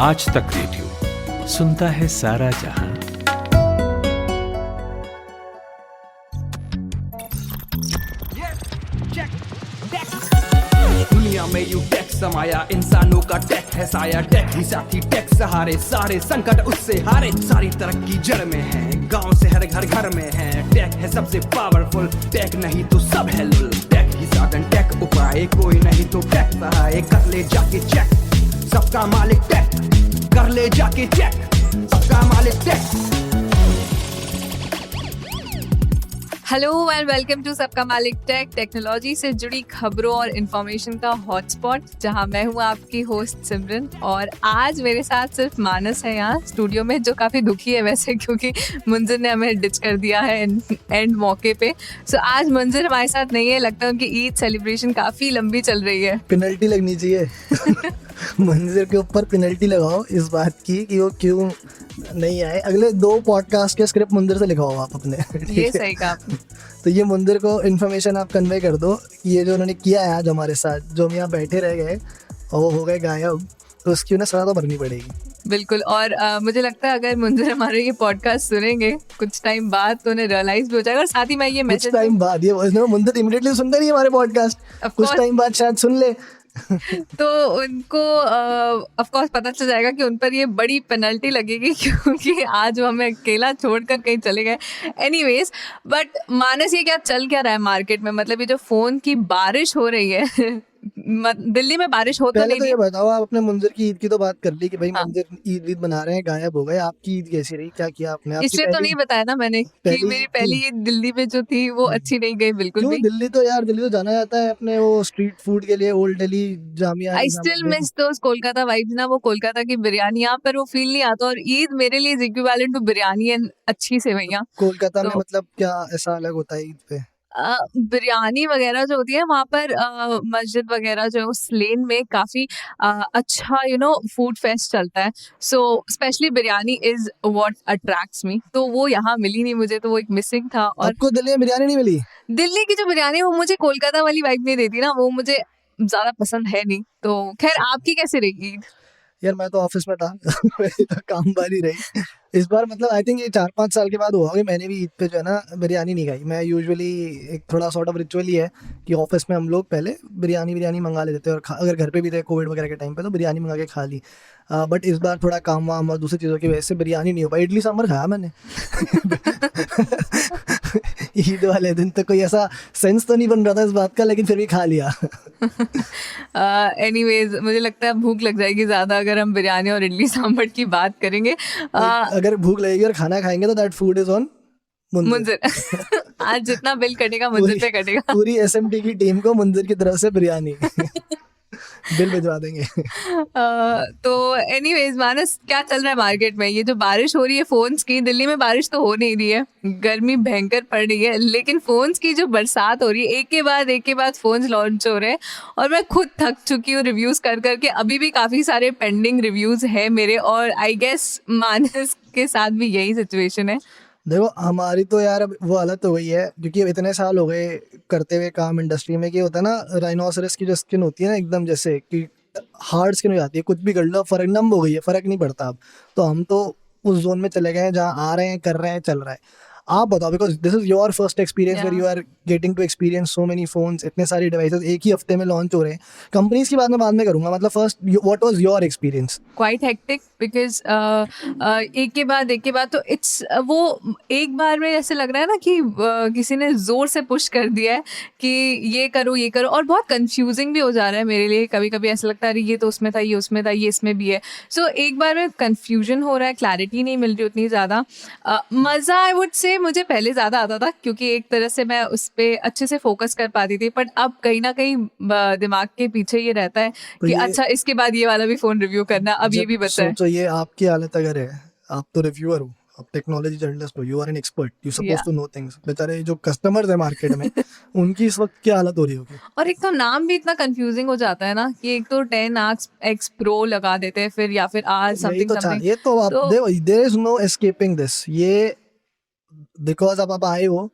आज तक रेडियो सुनता है सारा जहां। दुनिया में यू टेक समाया, इंसानों का टेक है साया। टेक ही साथी, टेक सहारे, सारे संकट उससे हारे। सारी तरक्की जड़ में है, गांव से हर घर घर में है। टेक है सबसे पावरफुल, टेक नहीं तो सब है लुल। टेक ही साधन, टेक उपाय, कोई नहीं तो टेक सहाय। कर ले जाके चेक, सबका मालिक टेक। कर ले जाके चेक, सबका मालिक tech. Hello and welcome to सबका मालिक टेक, टेक्नोलॉजी से जुड़ी खबरों और इन्फॉर्मेशन का हॉटस्पॉट, जहां मैं हूं आपकी होस्ट सिमरन। और आज मेरे साथ सिर्फ मानस है यहाँ स्टूडियो में, जो काफ़ी दुखी है वैसे, क्योंकि मुंजिर ने हमें डिच कर दिया है एंड मौके पे। सो आज मुंजिर हमारे साथ नहीं है। लगता है उनकी ईद सेलिब्रेशन काफ़ी लंबी चल रही है। पेनल्टी लगनी चाहिए मंजिर के ऊपर पेनल्टी लगाओ इस बात की कि वो क्यों नहीं आए। अगले 2 पॉडकास्ट के स्क्रिप्ट मंदिर से लिखाओ आप अपने। ये सही कहा आपने। तो ये मंदिर को इन्फॉर्मेशन आप कन्वे कर दो कि ये जो उन्होंने किया है आज हमारे साथ, जो हम यहाँ बैठे रह गए और वो हो गए गायब, तो उसकी उन्हें सजा तो भरनी पड़ेगी। बिल्कुल। और मुझे लगता है अगर मुंजिर हमारे ये पॉडकास्ट सुनेंगे कुछ टाइम बाद तो उन्हें रियलाइज भी हो जाएगा। और साथ ही मैं ये मैसेज, कुछ टाइम बाद, ये मुंजिर इमीडिएटली सुनते नहीं हमारे पॉडकास्ट, कुछ टाइम बाद शायद सुन ले तो उनको ऑफ कोर्स पता चल जाएगा कि उन पर ये बड़ी पेनल्टी लगेगी, क्योंकि आज वो हमें अकेला छोड़कर कहीं चले गए। एनीवेज, बट मानस, ये क्या चल क्या रहा है मार्केट में? मतलब ये जो फोन की बारिश हो रही है दिल्ली में बारिश हो तो पहले नहीं तो रही। ये बताओ, आप अपने मंदिर की ईद की तो बात कर ली कि भाई मंदिर ईद मना रहे हैं, गायब हो गए। आपकी ईद कैसी रही, क्या किया आपने? इसलिए तो नहीं बताया ना मैंने कि मेरी पहली ईद दिल्ली में जो थी वो अच्छी नहीं गई बिल्कुल भी। दिल्ली तो जाना जाता है अपने वो स्ट्रीट फूड के लिए, old Delhi, Jamia. I still miss those Kolkata vibes ना, वो कोलकाता की बिरयानी। यहाँ पर वो फील नहीं आता। और ईद मेरे लिए is equivalent to biryani and अच्छी सेवइयाँ। कोलकाता में तो मतलब क्या ऐसा अलग होता है ईद पे? बिरयानी वगैरह जो होती है वहाँ पर, मस्जिद वगैरह जो है उस लेन में काफ़ी अच्छा फूड फेस्ट चलता है। So specially biryani is what attracts me. तो वो यहाँ मिली नहीं मुझे, तो वो एक मिसिंग था। और आपको दिल्ली में बिरयानी नहीं मिली? दिल्ली की जो बिरयानी है वो मुझे कोलकाता वाली वाइब नहीं देती ना, वो मुझे ज़्यादा पसंद है नहीं। तो खैर, आपकी कैसी रही ईद? यार मैं तो ऑफिस में था मेरी तो काम वाली रही इस बार। मतलब आई थिंक ये 4-5 साल के बाद हुआ कि मैंने भी ईद पे जो है ना बिरयानी नहीं खाई। मैं यूजुअली एक थोड़ा सॉर्ट ऑफ रिचुअल ही है कि ऑफिस में हम लोग पहले बिरयानी मंगा लेते थे, और अगर घर पे भी थे कोविड वगैरह के टाइम पे तो बिरयानी मंगा के खा ली। बट इस बार थोड़ा काम वाम और दूसरी चीज़ों की वजह से बिरयानी नहीं हो पाई। इडली सांभर खाया मैंने ईद वाले दिन तो कोई ऐसा सेंस तो नहीं बन रहा था इस बात का, लेकिन फिर भी खा लिया। एनीवेज, मुझे लगता है भूख लग जाएगी ज़्यादा अगर हम बिरयानी और इडली सांभर की बात करेंगे। अगर भूख लगेगी और खाना खाएंगे तो that food is on Munzir आज जितना बिल कटेगा मुंजिर पे कटेगा। पूरी एसएमटी की टीम को मुंजिर की तरफ से बिरयानी बिल भिजवा देंगे। तो एनीवेज मानस, क्या चल रहा है मार्केट में? ये जो बारिश हो रही है फोन्स की, दिल्ली में बारिश तो हो नहीं रही है, गर्मी भयंकर पड़ रही है, लेकिन फोन्स की जो बरसात हो रही है, एक के बाद फोन्स लॉन्च हो रहे हैं। और मैं खुद थक चुकी हूँ रिव्यूज कर करके। अभी भी काफ़ी सारे पेंडिंग रिव्यूज है मेरे, और आई गेस मानस के साथ भी यही सिचुएशन है। देखो हमारी तो यार अब वो हालत हो गई है, क्योंकि अब इतने साल हो गए करते हुए काम इंडस्ट्री में, कि होता है ना राइनोसरस की जो स्किन होती है ना, एकदम जैसे कि हार्ड स्किन हो जाती है, कुछ भी कर लो फर्क नम हो गई है, फर्क नहीं पड़ता अब। तो हम तो उस जोन में चले गए हैं जहाँ आ रहे हैं, कर रहे हैं, चल रहा है। आप बताओ, because this is your first experience where you are getting to experience so many phones, इतने सारे डिवाइसेस एक ही हफ्ते में लॉन्च हो रहे हैं। कंपनीज की बात मैं बाद में करूंगा, मतलब first what was your experience? Quite hectic, because एक के बाद तो इट्स वो एक बार में ऐसे लग रहा है ना कि किसी ने जोर से पुश कर दिया है कि ये करो ये करो, और बहुत कंफ्यूजिंग भी हो जा रहा है मेरे लिए। कभी कभी ऐसा लगता है अरे ये तो उसमें था, ये उसमें था, ये इसमें भी है। सो एक बार में कंफ्यूजन हो रहा है, क्लैरिटी नहीं मिल रही उतनी ज़्यादा। मज़ा आई वुड से मुझे पहले ज़्यादा आता था, क्योंकि एक तरह से मैं उस पर अच्छे से फोकस कर पाती थी। बट अब कहीं ना कहीं दिमाग के पीछे ये रहता है कि अच्छा इसके बाद ये वाला भी फ़ोन रिव्यू करना, अब ये भी बचा है। सोचो ये आपकी हालत अगर है, आप तो रिव्यूअर हो, आप टेक्नोलॉजी जर्नलिस्ट हो, you are an expert, you suppose to know things. बेचारे जो कस्टमर्स है मार्केट में उनकी इस वक्त क्या हालत हो रही होगी? और एक तो नाम भी इतना कंफ्यूजिंग हो जाता है ना कि एक तो 10X Pro लगा देते हैं, फिर या फिर आज समथिंग समथिंग। ये तो आप there is no escaping this. ये बिकॉज अब आप आए हो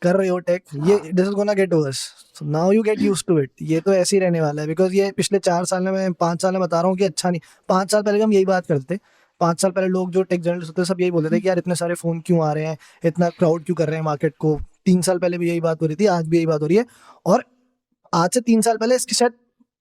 कर रहे हो टेक, ये this is gonna get worse, so now you get used to it. ये तो ऐसे ही रहने वाला है, बिकॉज ये पिछले 4 साल में, मैं 5 साल में बता रहा हूँ कि अच्छा नहीं। 5 साल पहले हम यही बात करते थे, 5 साल पहले लोग जो टेक जर्नलिस्ट होते थे सब यही बोलते थे कि यार इतने सारे फोन क्यों आ रहे हैं, इतना क्राउड क्यों कर रहे हैं मार्केट को। 3 साल पहले भी यही बात हो रही थी, आज भी यही बात हो रही है। और आज से 3 साल पहले इसके शायद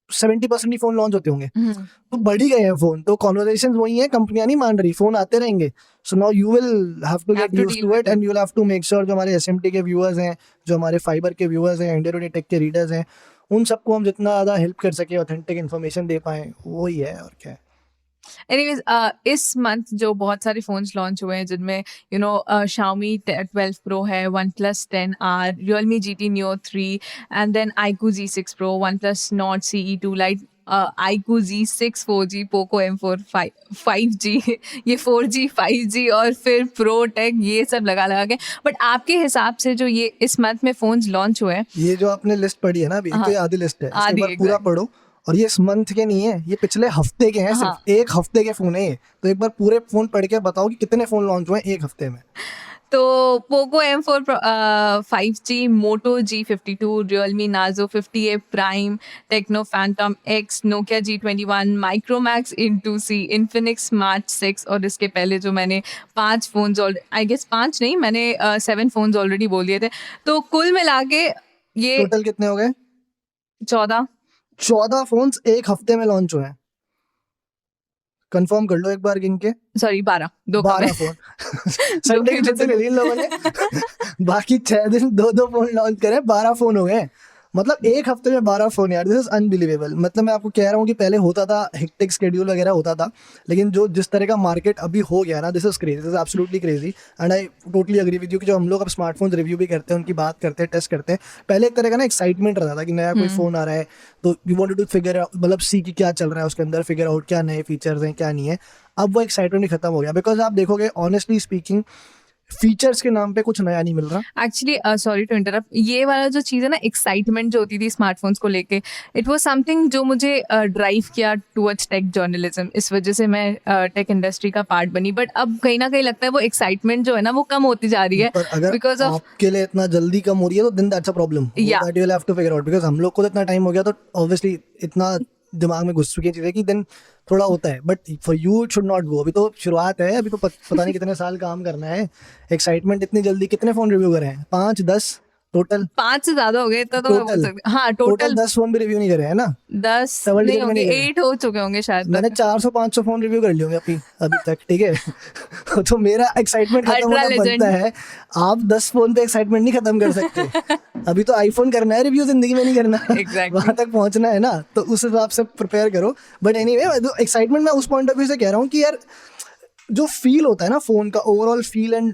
70% ही फोन लॉन्च होते होंगे, तो बढ़ ही गए हैं फोन। तो कॉन्वर्सेशंस वही है, कंपनियां नहीं मान रही, फोन आते रहेंगे। So now you will have to get used to it and you will have to make sure जो हमारे एसएमटी के व्यूअर्स हैं, जो हमारे फाइबर के व्यूअर्स हैं, इंडिया टुडे टेक के रीडर्स हैं, उन सबको हम जितना ज़्यादा हेल्प कर सके, ऑथेंटिक इन्फॉर्मेशन दे पाएँ, वही है और क्या है। एनीवेज इस मंथ जो बहुत सारे फोन्स लॉन्च हुए हैं जिनमें Xiaomi 12 Pro है, OnePlus 10R, Realme GT Neo 3 and then iQOO Z6 Pro, OnePlus Nord CE2 Lite, iQOO Z6 4G, Poco M4 5G ये 4G 5G और फिर Pro Tech, ये सब लगा के। बट आपके हिसाब से जो ये इस मंथ में फोन्स लॉन्च हुए हैं, ये जो आपने लिस्ट पढ़ी है ना अभी, तो ये आधी लिस्ट है, इसको आधी, एक बार पूरा पढ़ो। और ये इस मंथ के नहीं है, ये पिछले हफ्ते के हैं, सिर्फ एक हफ्ते के फोन है ये। तो एक बार पूरे फोन पढ़ के बताओ कि कितने फोन लॉन्च हुए हैं एक हफ्ते में। तो Poco M4 5G, Moto G52, Realme Narzo 50A Prime, Tecno Phantom X, Nokia G21, Micromax In2C, Infinix Smart 6, और इसके पहले जो मैंने 5 फोन्स, आई गेस 5 नहीं, मैंने 7 फोन्स ऑलरेडी बोल दिए थे। तो कुल मिला के ये टोटल कितने हो गए? 14 फोन्स एक हफ्ते में लॉन्च हुए हैं। कंफर्म कर लो एक बार गिन के। सॉरी 12 फोन संडे की छुट्टी ले ली इन लोगों ने बाकी 6 दिन 2 फोन लॉन्च करे, 12 फोन हो गए। मतलब एक हफ्ते में 12 फोन यार, दिस इज अनबिलीवेबल। मतलब मैं आपको कह रहा हूँ कि पहले होता था, हेक्टिक शेड्यूल वगैरह होता था, लेकिन जो जिस तरह का मार्केट अभी हो गया ना, this is crazy, this is absolutely crazy and I totally agree with you कि जो हम लोग अब स्मार्टफोन्स रिव्यू भी करते हैं, उनकी बात करते हैं, टेस्ट करते हैं, पहले एक तरह का ना एक्साइटमेंट रहता था कि नया कोई फोन आ रहा है तो we wanted to figure out, मतलब सी की क्या चल रहा है उसके अंदर, फिगर आउट क्या नए फीचर्स हैं क्या नहीं है। अब वो एक्साइटमेंट ही खत्म हो गया, बिकॉज आप देखोगे ऑनेस्टली स्पीकिंग फीचर्स के नाम पे कुछ नया नहीं मिल रहा। एक्चुअली सॉरी टू इंटरप्ट, ये वाला जो चीज़ है ना, एक्साइटमेंट जो होती थी स्मार्टफोन्स को लेके, इट वाज समथिंग जो मुझे ड्राइव किया टुवर्ड्स टेक जर्नलिज्म। इस वजह से मैं टेक इंडस्ट्री का पार्ट बनी। बट अब कहीं ना कहीं लगता है वो एक्साइटमेंट जो है ना वो कम होती जा रही है। पर अगर बिकॉज ऑफ आपके लिए इतना जल्दी कम हो रही है तो then that's a problem that you will have to figure out. Because हम लोग को तो इतना टाइम हो गया तो ऑब्वियसली इतना दिमाग में घुस चुकी है चीज़ें कि देन थोड़ा होता है, but for you it should not go. अभी तो शुरुआत है, अभी तो पता नहीं कितने साल काम करना है। एक्साइटमेंट इतनी जल्दी, कितने फोन रिव्यू करे हैं? 5-10 टोटल? 5 से ज्यादा हो गए तो मैं बोल सकती हूँ। हाँ टोटल 10 फोन भी रिव्यू नहीं करे है ना? 10 Double नहीं digit में होंगे, नहीं गए। 8 हो चुके होंगे शायद। मैंने 400-500 फोन रिव्यू कर लिए होंगे अभी तक, ठीक है। तो मेरा एक्साइटमेंट खत्म होना बनता है। आप 10 फोन पे एक्साइटमेंट नहीं खत्म कर सकते। अभी तो आईफोन करना है रिव्यू, जिंदगी में नहीं करना है। Exactly. वहां तक पहुंचना है ना, तो उस हिसाब से प्रिपेयर करो। बट एनीवे एक्साइटमेंट मैं उस पॉइंट ऑफ व्यू से कह रहा हूँ कि यार जो फील होता है ना फोन का, ओवरऑल फील, एंड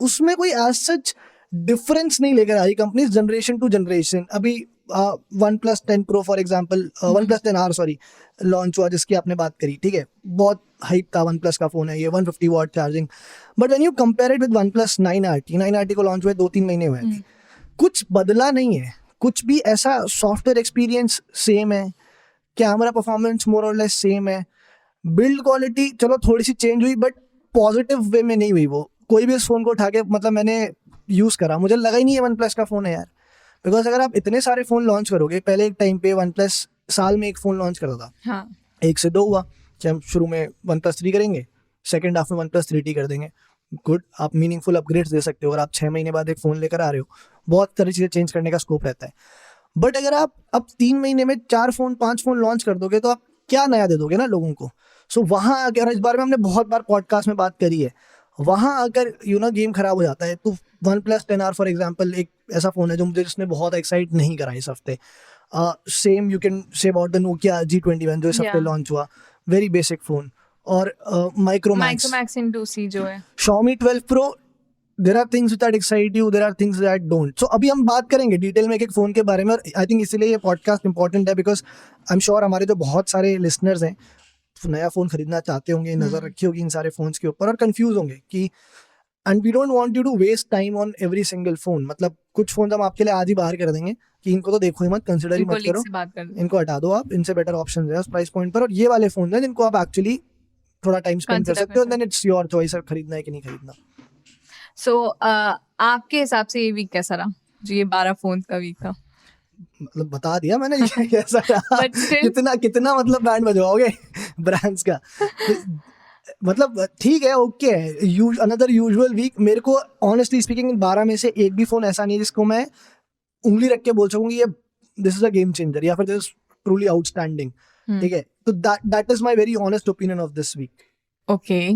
उसमें कोई एज सच डिफरेंस नहीं लेकर आई कंपनी जनरेशन टू जनरेशन। अभी OnePlus 10 Pro for example, OnePlus 10R sorry launch हुआ जिसकी आपने बात करी, ठीक है, बहुत हाइप था, OnePlus का फोन है ये, 150 watt charging. But when you compare it with OnePlus 9RT को लॉन्च हुए 2-3 महीने हुए हैं, कुछ बदला नहीं है, कुछ भी ऐसा। सॉफ्टवेयर एक्सपीरियंस सेम है, कैमरा परफॉर्मेंस मोर और लेस सेम है, बिल्ड क्वालिटी चलो थोड़ी सी चेंज हुई बट पॉजिटिव वे में नहीं हुई। वो कोई भी इस फोन को उठा के, मतलब मैंने यूज़ करा, मुझे लगा ही नहीं है OnePlus का फ़ोन है यार। बिकॉज अगर आप इतने सारे फ़ोन लॉन्च करोगे, पहले एक टाइम पे OnePlus साल में एक फ़ोन लॉन्च करता था, हाँ 1 से 2 हुआ कि हम शुरू में OnePlus 3 करेंगे, सेकेंड हाफ में OnePlus 3T कर देंगे। गुड, आप मीनिंगफुल अपग्रेड्स दे सकते हो। और आप 6 महीने बाद एक फ़ोन लेकर आ रहे हो, बहुत सारी चीज़ें चेंज करने का स्कोप रहता है। बट अगर आप अब 3 महीने में 4 फ़ोन 5 फ़ोन लॉन्च कर दोगे तो आप क्या नया दे दोगे ना लोगों को। सो वहाँ अगर, इस बारे में हमने बहुत बार पॉडकास्ट में बात करी है, वहाँ अगर गेम खराब हो जाता है। तो OnePlus 10R फॉर एग्जांपल एक ऐसा फ़ोन है जो मुझे जिसने बहुत एक्साइट नहीं करा इस हफ्ते। Same you can say about the Nokia G21 जो इस हफ्ते लॉन्च हुआ, वेरी बेसिक फ़ोन। और Micromax In2C जो है, Xiaomi 12 Pro, there are things that excite you, there are things that don't. So अभी हम बात करेंगे डिटेल में एक फ़ोन के बारे में, और आई थिंक इसीलिए ये पॉडकास्ट इंपॉर्टेंट है, बिकॉज आई एम श्योर हमारे जो बहुत सारे लिसनर्स हैं नया फ़ोन खरीदना चाहते होंगे, नज़र रखी होगी इन सारे फ़ोन्स के ऊपर, और कंफ्यूज होंगे कि, and we don't want you to waste time on every single phone. मतलब कुछ फ़ोन हम आपके लिए आज ही बाहर कर देंगे कि इनको तो देखो ही मत, कंसिडर ही मत करो, इनको हटा दो आप, इनसे बेटर ऑप्शन है उस प्राइस पॉइंट पर। और ये वाले फ़ोन हैं जिनको आप एक्चुअली थोड़ा टाइम स्पेंड कर सकते हो, देन इट्स योर चॉइस खरीदना है कि नहीं खरीदना। सो आपके हिसाब से ये वीक कैसा रहा, जो ये 12 फोन का वीक था? मतलब बता दिया मैंने ये कैसा रहा। But still- कितना कितना मतलब बैंड बजवाओगे ब्रांड्स का। मतलब ठीक है, ओके है, अनदर यूजुअल वीक। मेरे को ऑनेस्टली स्पीकिंग 12 में से एक भी फोन ऐसा नहीं है जिसको मैं उंगली रख के बोल सकूंगी ये this is a game changer या फिर दिस इज ट्रूली आउटस्टैंडिंग। ठीक है, तो that is my very honest opinion of this week. Okay,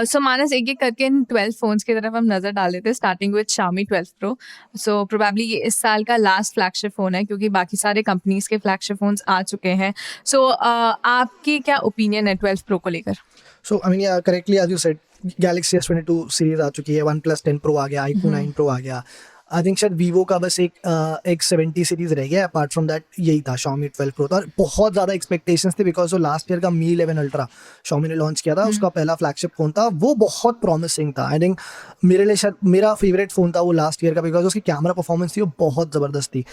so Manas एक एक करके इन 12 फोन्स की तरफ हम नजर डाल लेते हैं, starting with Xiaomi 12 Pro। So probably ये इस साल का लास्ट फ्लैगशिप फोन है, क्योंकि बाकी सारे कंपनीज के फ्लैगशिप फोन्स आ चुके हैं। सो आपकी क्या ओपिनियन है 12 Pro को लेकर? So I mean, yeah, correctly as you said, Galaxy S22 series आ चुकी है, OnePlus 10 Pro आ गया, iQOO 9 Pro आ गया। आई थिंक शायद वीवो का बस एक 70 सीरीज रह गया। अपार्ट फ्रॉम दैट यही था Xiaomi 12 Pro था। और बहुत ज़्यादा एक्सपेक्टेशंस थे बिकॉज वो लास्ट ईयर का Mi 11 Ultra Xiaomi ने लॉन्च किया था, उसका पहला फ्लैगशिप फोन था, वो बहुत प्रॉमिसिंग था। आई थिंक मेरे लिए शायद मेरा फेवरेट फोन था वो लास्ट ईयर का, बिकॉज उसकी कैमरा परफॉर्मेंस थी वो बहुत ज़बरदस्त थी।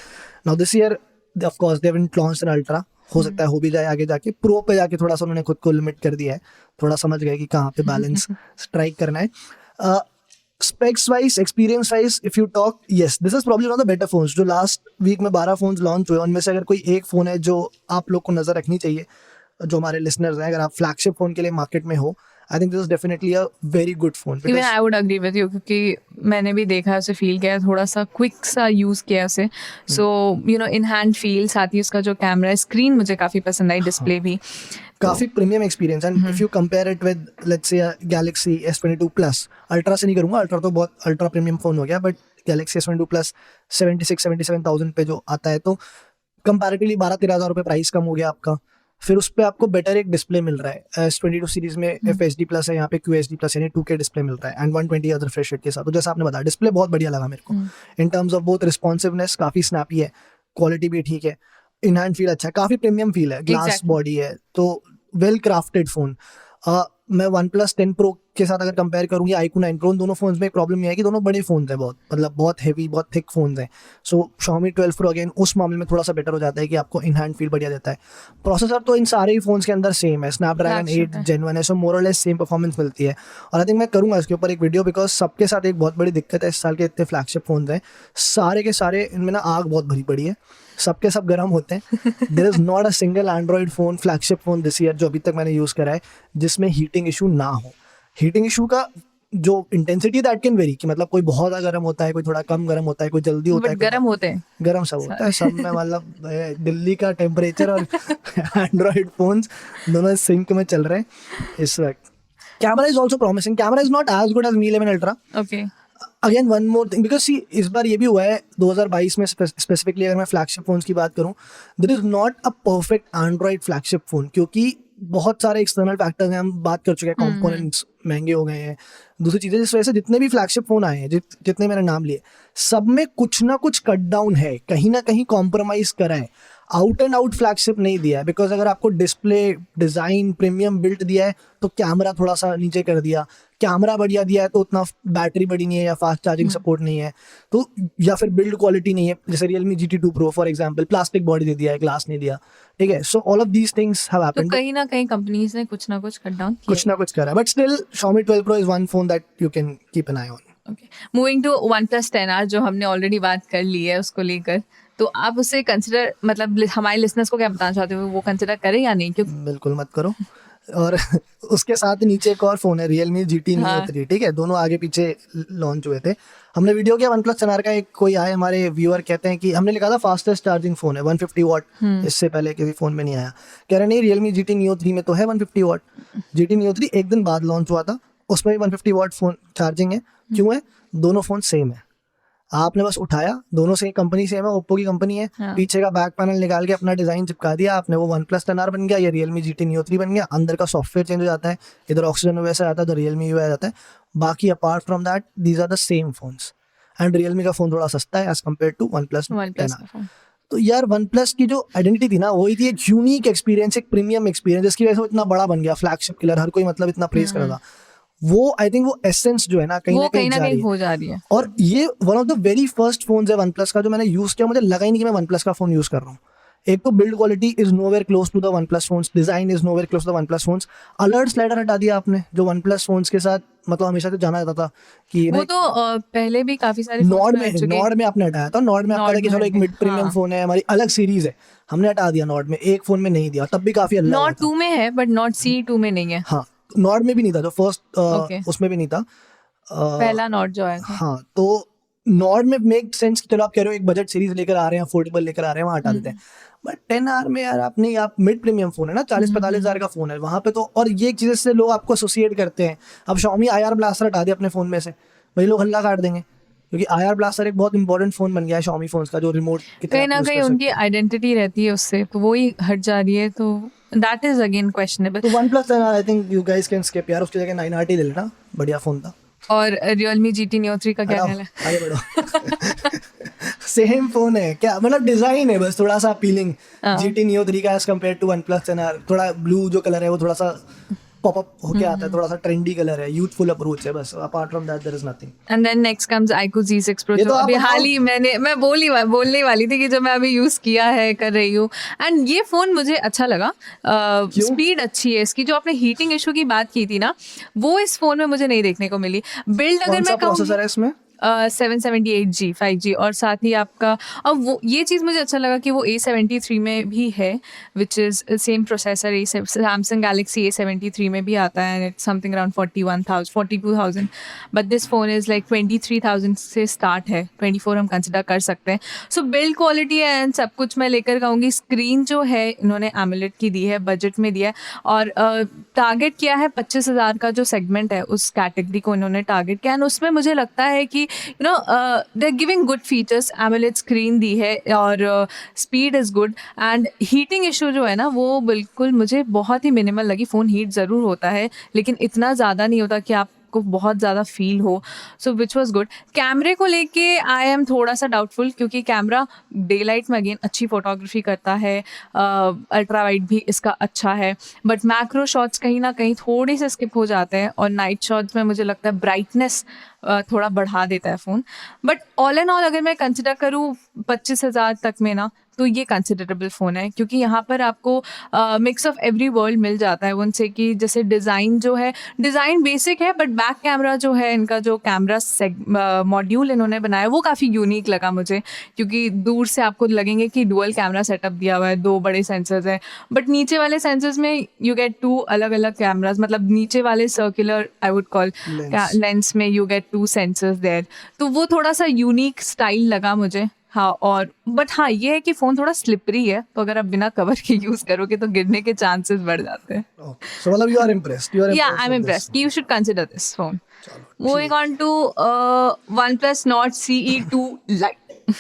Now this year of course they haven't launched an ultra, हो सकता है हो भी जाए आगे जाके। प्रो पे जाके थोड़ा सा उन्होंने खुद को लिमिट कर दिया है, थोड़ा समझ गए कि कहाँ पे बैलेंस स्ट्राइक करना है। Specs wise, experience wise, if you talk, yes this is probably one of the better phones. जो लास्ट वीक में 12 फोन्स लॉन्च हुए उनमें से अगर कोई एक फोन है जो आप लोग को नजर रखनी चाहिए, जो हमारे लिसनर्स हैं, अगर आप फ्लैगशिप फोन के लिए मार्केट में हो, I think this is definitely a very good phone. Even I would agree with you, क्योंकि मैंने भी देखा है उसे, फील किया है, थोड़ा सा क्विक सा यूज़ किया उसे। So you know in hand feel, साथ ही उसका जो कैमरा है, स्क्रीन मुझे काफ़ी पसंद आई, डिस्प्ले भी काफी premium experience. And if you compare it with let's say Galaxy S22 Plus, ultra से नहीं करूंगा, अल्ट्रा तो बहुत अल्ट्रा प्रीमियम फोन हो गया, बट Galaxy S22 Plus 76-77,000 पे जो आता है, तो कंपैरेटिवली 12-13 हज़ार रुपये प्राइस कम हो गया आपका। फिर उस पर आपको बेटर एक डिस्प्ले मिल रहा है। S22 सीरीज में FHD प्लस है, यहाँ पे QHD प्लस यानी 2K डिस्प्ले मिल रहा है एंड 120 Hz रिफ्रेश रेट के साथ। तो जैसा आपने बताया, डिस्प्ले बहुत बढ़िया लगा मेरे को। In terms of both responsiveness काफ़ी स्नैपी है, क्वालिटी भी ठीक है, इन हैंड फील अच्छा है, काफ़ी प्रीमियम फील है, ग्लास बॉडी है, तो वेल क्राफ्टेड फोन। मैं OnePlus 10 Pro के साथ अगर कंपेयर करूँ या iQOO 9 Pro, उन दोनों फोन्स में एक प्रॉब्लम ये है कि दोनों बड़े फोन्स हैं, बहुत मतलब बहुत हैवी, बहुत थिक फोन्स हैं। सो Xiaomi 12 Pro अगेन उस मामले में थोड़ा सा बेटर हो जाता है कि आपको इन हैंड फील बढ़िया देता है। प्रोसेसर तो इन सारे ही फोन्स के अंदर सेम है, Snapdragon 8 Gen 1 है, सो मोर और लेस सेम परफॉर्मेंस मिलती है। और आई थिंक मैं करूँगा इसके ऊपर एक वीडियो, बिकॉज सबके साथ एक बहुत बड़ी दिक्कत है इस साल के इतने फ्लैगशिप फोन्स हैं, सारे के सारे इनमें ना आग बहुत भरी पड़ी है, सबके सब गर्म होते हैं। There is not a single Android phone, flagship phone this year जो अभी तक मैंने यूज़ करा है जिसमें हीटिंग इशू ना हो। हीटिंग इशू का जो इंटेंसिटी दैट कैन वेरी, कि मतलब कोई बहुत ज़्यादा गर्म होता है, कोई थोड़ा कम गर्म होता है, कोई जल्दी होता है, गर्म होते हैं, गर्म सब होता है सब में। मतलब दिल्ली का टेम्परेचर और एंड्रॉइड फोन्स दोनों सिंक में चल रहे हैं इस वक्त। Camera is also promising, camera is not as good as Mi 11 Ultra। Okay, again one more thing, because see इस बार ये भी हुआ है 2022 में स्पेसिफिकली, अगर मैं फ्लैगशिप फोन्स की बात करूँ, there is not a perfect Android flagship phone, क्योंकि बहुत सारे एक्सटर्नल फैक्टर्स हैं, हम बात कर चुके हैं, कंपोनेंट्स महंगे हो गए हैं, दूसरी चीज़ें, जिस वजह से जितने भी फ्लैगशिप फोन आए हैं, जितने मैंने नाम लिए, सब में कुछ ना कुछ कट डाउन है, कहीं ना कहीं कॉम्प्रोमाइज़ करा है, आउट एंड आउट फ्लैगशिप नहीं दिया है। बिकॉज अगर आपको डिस्प्ले, डिज़ाइन, प्रीमियम बिल्ट दिया है तो कैमरा थोड़ा सा नीचे कर दिया, कैमरा बढ़िया दिया है तो उतना बैटरी बड़ी नहीं है या फास्ट चार्जिंग सपोर्ट नहीं है, तो या फिर बिल्ड क्वालिटी नहीं है, जैसे Realme GT2 Pro for example, plastic body दे दिया है, ग्लास नहीं दिया, ठीक है। So all of these things have to happened, कहीं ना कहीं कंपनीज ने कुछ ना कुछ कट डाउन किया, कुछ ना कुछ करा है, but still Xiaomi 12 Pro is one phone that you can keep an eye on. Okay, moving to OnePlus 10R, जो हमने ऑलरेडी बात कर ली है उसको लेकर, तो आप उसे कंसिडर, मतलब हमारे लिसनर्स को क्या बताना चाहते हो, वो कंसिडर करें या नहीं? क्योंकि बिल्कुल मत करो। और उसके साथ नीचे एक और फोन है Realme GT Neo 3, ठीक है, दोनों आगे पीछे लॉन्च हुए थे। हमने वीडियो किया OnePlus 10R का, एक कोई आए हमारे व्यूअर कहते हैं कि हमने लिखा था फास्टेस्ट चार्जिंग फोन है 150 वाट, इससे पहले किसी फोन में नहीं आया। कह रहे नहीं, Realme GT Neo 3 में तो है 150 वाट। GT Neo 3 एक दिन बाद लॉन्च हुआ था, उसमें भी 150 वाट फोन चार्जिंग है। क्यों है? दोनों फोन सेम है, आपने बस उठाया, दोनों से कंपनी सेम है, ओप्पो की कंपनी है, पीछे का बैक पैनल निकाल के अपना डिजाइन चिपका दिया आपने, वो OnePlus 10R बन गया, ये Realme GT Neo 3 बन गया। अंदर का सॉफ्टवेयर चेंज हो जाता है, इधर ऑक्सीजन वैसा आता है तो Realme UI आ जाता है, बाकी apart from that these are the same phones. And Realme का फोन थोड़ा सस्ता है as compare to OnePlus 10R। तो यार OnePlus की जो आइडेंटिटी थी ना, वही थी एक यूनिक एक्सपीरियंस, एक प्रीमियम एक्सपीरियंस, जिसकी वजह से वो इतना बड़ा बन गया, फ्लैगशिप किलर, हर कोई मतलब इतना प्रेस कर रहा था। वो आई थिंक वो एसेंस जो है ना कहीं ना कहीं हो जा रही है। और ये one of the very first phones है OnePlus का जो मैंने यूज किया, मुझे लगा ही नहीं कि मैं OnePlus का फोन यूज कर रहा हूँ। एक तो build quality is nowhere close to the OnePlus phones, design is nowhere close to the OnePlus phones. Alert slider हटा दिया आपने, जो OnePlus फोन्स के साथ मतलब हमेशा से जाना जाता था कि वो तो पहले भी काफी सारे phones नॉर्ड में आ में चुके हैं। नॉर्ड में आपने हटाया था, नॉर्ड में आपका नॉर्ड था कि में चलो एक हटे, मिड प्रीमियम हाँ। फोन है, हमारी अलग सीरीज है, हमने हटा दिया नॉर्ड में, एक फोन में नहीं दिया, तब भी काफी अलग नॉट 2 में है बट नॉट CE2 में नहीं है। हाँ नॉर्ड में भी नहीं था, जो फर्स्ट Okay. उसमें भी नहीं था। पहला नॉट जो आया था। हाँ तो नॉर्ड में मेक सेंस कि चलो आप कह रहे हो एक बजट सीरीज लेकर आ रहे हैं, अफोर्डेबल लेकर आ रहे हैं, वहाँ हटा देते हैं। बट 10R में यार आपने, आप मिड प्रीमियम फोन है ना, 40-45 हज़ार का फोन है वहाँ पे तो, और ये चीज़ से लोग आपको एसोसिएट करते हैं। अब Xiaomi IR ब्लास्टर हटा दिया अपने फोन में से, वही लोग हल्ला काट देंगे, क्योंकि IR ब्लास्टर एक बहुत इंपॉर्टेंट फोन बन गया है Xiaomi फोन्स का, जो रिमोट की तरह कहीं ना आप use कहीं कर उनकी सकते आइडेंटिटी रहती है उससे, तो वो ही हट जा रही है, तो दैट इज अगेन क्वेश्चनेबल। हैं। तो OnePlus 10R I think you guys can skip यार, उसकी जगह 9RT ले लेना, बढ़िया फोन था। और Realme GT Neo 3 का क्या हटाओ, ख्याल है? आगे बढ़ो। सेम फोन है क्या, मतलब डिजाइन है बस थोड़ा सा अपीलिंग, GT Neo 3 का as compare to OnePlus 10R, थोड़ा ब्लू जो कलर है वो थोड़ा सा पॉपअप होके आता है, थोड़ा सा ट्रेंडी कलर है, यूथफुल अप्रोच है बस, apart from that there is nothing. And then next comes iQOO Z6 Pro, ये जो तो आप अभी बताओ। हाल ही मैं बोलने वाली थी कि जो मैं अभी यूज़ किया है, कर रही हूँ, एंड ये फ़ोन मुझे अच्छा लगा। स्पीड अच्छी है इसकी। जो आपने हीटिंग इशू की बात की थी ना, वो इस फ़ोन में मुझे नहीं देखने को मिली। बिल्ड अगर कौन सा मैं कहूँ प्रोसेसर है इसमें? 778G 5G, और साथ ही आपका, अब वो ये चीज़ मुझे अच्छा लगा कि वो A73 में भी है, which is same processor. Samsung Galaxy A73 में भी आता है, and it's something around 42,000, but this phone is like 23,000 से स्टार्ट है, 24 हम कंसिडर कर सकते हैं। सो बिल्ड क्वालिटी एंड सब कुछ मैं लेकर कहूँगी। स्क्रीन जो है इन्होंने AMOLED की दी है, बजट में दिया है, और टारगेट किया है 25,000 का जो सेगमेंट है, उस कैटेगरी को इन्होंने टारगेट किया, एंड उसमें मुझे लगता है कि you know they are giving good features. AMOLED screen दी है और speed is good, and heating issue जो है ना, वो बिल्कुल मुझे बहुत ही मिनिमल लगी। फ़ोन हीट ज़रूर होता है, लेकिन इतना ज़्यादा नहीं होता कि आपको बहुत ज़्यादा फील हो, सो विच वॉज गुड। कैमरे को लेके आई एम थोड़ा सा डाउटफुल, क्योंकि कैमरा डे लाइट में अगेन अच्छी फोटोग्राफी करता है, अल्ट्रा वाइड भी इसका अच्छा है, बट मैक्रो शॉट्स कहीं ना कहीं थोड़े से स्किप हो जाते हैं, और नाइट शॉट्स में मुझे लगता है ब्राइटनेस थोड़ा बढ़ा देता है phone. But all and all अगर मैं कंसिडर करूँ 25,000 तक में ना, तो ये कंसिडरेबल फ़ोन है, क्योंकि यहाँ पर आपको मिक्स ऑफ एवरी वर्ल्ड मिल जाता है उनसे। कि जैसे डिज़ाइन जो है, डिज़ाइन बेसिक है, बट बैक कैमरा जो है, इनका जो कैमरा मॉड्यूल इन्होंने बनाया वो काफ़ी यूनिक लगा मुझे, क्योंकि दूर से आपको लगेंगे कि डुअल कैमरा सेटअप दिया हुआ है, 2 बड़े सेंसर्स हैं, बट नीचे वाले सेंसर्स में यू गेट 2 अलग अलग कैमराज, मतलब नीचे वाले circular I would call lens में यू गेट 2 सेंसर्स देयर, तो वो थोड़ा सा यूनिक स्टाइल लगा मुझे। हाँ, और बट हाँ ये है कि फ़ोन थोड़ा स्लिपरी है, तो अगर आप बिना कवर के यूज़ करोगे तो गिरने के चांसेस बढ़ जाते हैं। सो मतलब you are impressed, you are Yeah, I'm impressed. You should consider this phone. Moving on to OnePlus Nord CE2 Lite.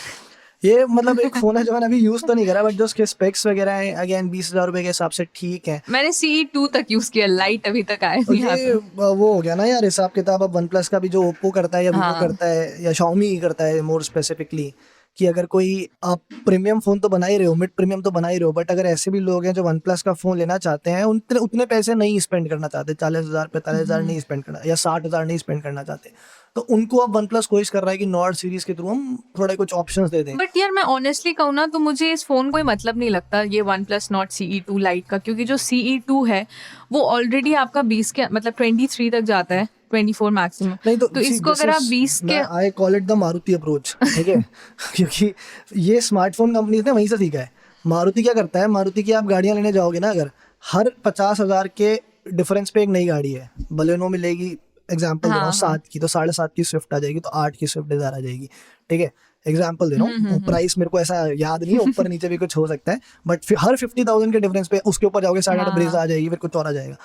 ये मतलब एक फोन है जो मैंने अभी यूज तो नहीं करा, बट जो उसके स्पेक्स वगैरह हैं अगेन 20,000 रुपए के हिसाब से ठीक है। मैंने CE2 तक यूज़ किया, लाइट अभी तक आया और नहीं यहाँ ये पे। वो हो गया ना यार हिसाब किताब, अब OnePlus का भी जो ओप्पो करता है या वीवो हाँ। करता है या Xiaomi करता है मोर स्पेसिफिकली, कि अगर कोई आप प्रीमियम फोन तो बना ही रहे हो, मिड प्रीमियम तो बना ही रहे हो, बट अगर ऐसे भी लोग हैं जो OnePlus का फोन लेना चाहते हैं, उतने पैसे नहीं स्पेंड करना चाहते, 40,000 45,000 नहीं स्पेंड करना, या 60,000 नहीं स्पेंड करना चाहते, तो उनको अब OnePlus कोशिश कर रहा है कि नॉर्ड सीरीज के थ्रू हम थोड़े कुछ ऑप्शंस दे दें। बट यार मैं ऑनेस्टली कहूँ ना, तो मुझे इस फ़ोन कोई मतलब नहीं लगता ये OnePlus Nord CE2 Lite का, क्योंकि जो CE2 है वो ऑलरेडी आपका 20 के मतलब 23 तक जाता है, 24 मैक्सिमम। नहीं तो इसको अगर आप 20 के, I call it the Maruti approach, ठीक है। क्योंकि ये स्मार्टफोन कंपनीज ने वहीं से सीखा है। मारुति क्या करता है, मारुति की आप गाड़ियां लेने जाओगे ना, अगर हर 50,000 के डिफरेंस पे एक नई गाड़ी है, बलेनो मिलेगी, एग्जाम्पल दे रहा हूँ, 7 की तो 7.5 की स्विफ्ट आ जाएगी, तो 8 की स्विफ्ट डिजायर आ जाएगी, ठीक है, एग्जाम्पल दे रहा हूँ। प्राइस मेरे को ऐसा याद नहीं है, ऊपर नीचे भी कुछ हो सकता है, बट हर 50,000 के डिफरेंस पे उसके ऊपर जाओगे 8.5 ब्रेजा आ जाएगी, फिर कुछ और आ जाएगा।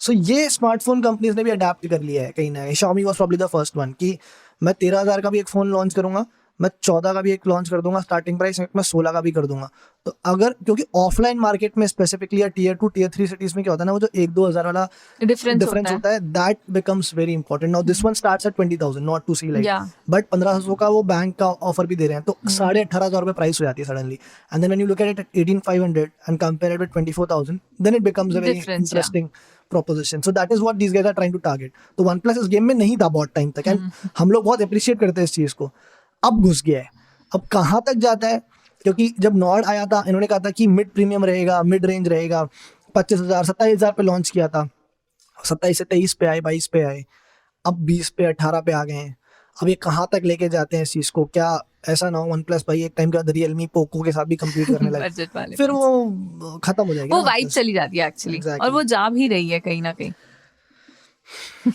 सो ये स्मार्टफोन कंपनीज ने भी अडेप्ट कर लिया है कहीं ना कहीं। Xiaomi was probably the first one कि मैं 13,000 का भी एक फ़ोन लॉन्च करूंगा, मैं 14 का भी एक लॉन्च कर दूंगा, स्टार्टिंग प्राइस मैं 16 का भी कर दूंगा। तो अगर क्योंकि ऑफलाइन मार्केट में स्पेसिफिकली या टियर 2 टियर 3 सिटीज में क्या होता है ना, वो जो 1-2 हज़ार वाला डिफरेंस होता है, that becomes very important. Now this one starts at 20,000, not to see like, Yeah. But 1500 का वो बैंक का ऑफर भी दे रहे हैं, तो 18,500 रुपए प्राइस हो जाती है suddenly. And then when you look at it 18,500 and compare it with 24,000, then it becomes a very Difference, yeah. Interesting proposition. So that is what these guys are trying to target. तो OnePlus इस game में नहीं था बहुत time तक, and हम लोग बहुत अप्रिशिएट करते हैं इस चीज़ को। अब घुस गया है, अब कहाँ तक जाता है, क्योंकि जब नॉर्ड आया था इन्होंने कहा था कि मिड प्रीमियम रहेगा, मिड रेंज रहेगा, 25,000 27,000 पे लॉन्च किया था, 27 से 23 पे आए, 22 पे आए। अब 20 पे 18 पे आ गए हैं, अब ये कहाँ तक लेके जाते हैं इस चीज़ को? क्या ऐसा ना हो वन प्लस भाई एक टाइम के बाद रियलमी पोको के साथ भी कम्पीट करने लगे, बजट वाले फिर phones। वो खत्म हो जाएगी वो ना वाइब OnePlus। चली जाती है एक्चुअली, Exactly. और वो जा भी रही है कहीं ना कहीं।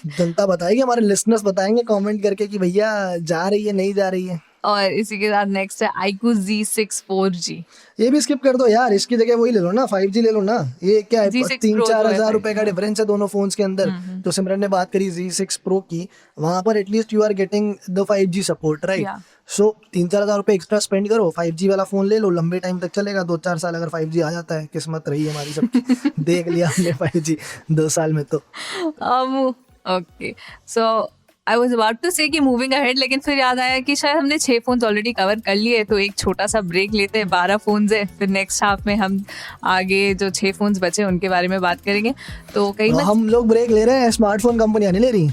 जनता बताएगी, हमारे लिसनर्स बताएंगे कमेंट करके कि भैया जा रही है नहीं जा रही है। और इसी के साथ नेक्स्ट है iQOO Z6 4G। ये भी स्किप कर दो यार, इसकी जगह वही ले लो ना, 5G ले लो ना। ये क्या है, Z6 3-4 Pro जो है हजार 5G रुपए का डिफरेंस है दोनों फोन्स के अंदर। तो सिमरन ने बात करी Z6 Pro की, वहां पर at least you are getting the 5G support, right? Yeah. So 3-4 हजार रुपए एक्स्ट्रा स्पेंड करो, 5G वाला फोन ले लो, लंबे टाइम तक चलेगा, 2-4 साल अगर 5G आ जाता है, किस्मत रही हमारी सबकी। देख लिया हमने 5G 2 साल में तो। Okay, so I was about to say कि मूविंग अहेड, लेकिन फिर याद आया कि शायद हमने 6 फोन्स ऑलरेडी कवर कर लिए, तो एक छोटा सा ब्रेक लेते हैं। 12 फोन्स है, फिर नेक्स्ट हाफ में हम आगे जो 6 फोन्स बचे उनके बारे में बात करेंगे। तो कहीं मत हम लोग ब्रेक ले रहे हैं, स्मार्टफोन कंपनियां नहीं ले रही।